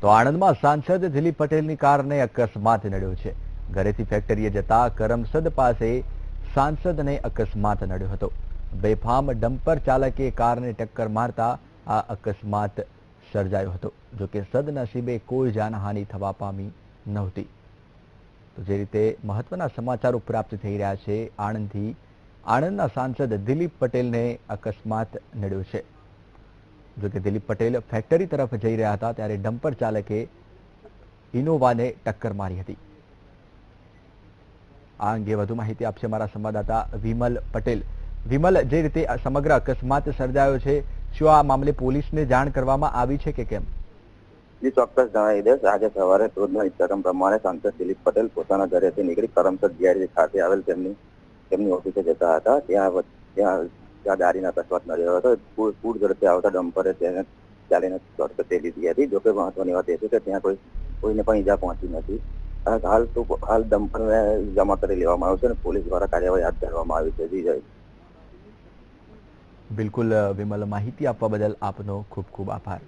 તો આણંદમાં સાંસદ દિલીપ પટેલની કારને અકસ્માત નડ્યો છે. ઘરેથી ફેક્ટરીએ જતા કરમસદ પાસે સાંસદને અકસ્માત નડ્યો હતો. બેફામ ડમ્પર ચાલકે કારને ટક્કર મારતા આ અકસ્માત સર્જાયો હતો. જોકે સદનસીબે કોઈ જાનહાનિ થવા પામી નહોતી. તો જે રીતે મહત્વના સમાચારો પ્રાપ્ત થઈ રહ્યા છે, આણંદના સાંસદ દિલીપ પટેલને અકસ્માત નડ્યો છે. જોકે દિલીપ પટેલ ફેક્ટરી તરફ જઈ રહ્યા હતા ત્યારે ડમ્પર ચાલકે ઇનોવાને ટક્કર મારી હતી. આ અંગે વધુ માહિતી આપશે અમારા સંવાદદાતા વિમલ પટેલ. વિમલ, જે રીતે સમગ્ર અકસ્માત સર્જાયો છે, શું આ મામલે પોલીસને જાણ કરવામાં આવી છે કે કેમ? ચોક્કસ જણાવી દઈશ. આજે સવારે રોજના નિત્યક્રમ પ્રમાણે સાંસદ દિલીપ પટેલ પોતાના ઘરેથી નીકળી કરમસદ જીઆઈડી ખાતે આવેલ તેમની ઓફિસે જતા હતા. ત્યાં ગાડીનો અકસ્માત નડ્યો હતો. પૂર ઝડપે આવતા ડમ્પરે તેને ચાલીને હરકતે લીધી હતી. જોકે મહત્વની વાત એ છે કે ત્યાં કોઈને પણ ઈજા પહોંચી નથી. હાલ ડમ્પરને જમા કરી લેવામાં આવ્યું છે અને પોલીસ દ્વારા કાર્યવાહી હાથ ધરવામાં આવી છે. જી જય. બિલકુલ વિમલ, માહિતી આપવા બદલ આપનો ખૂબ ખૂબ આભાર.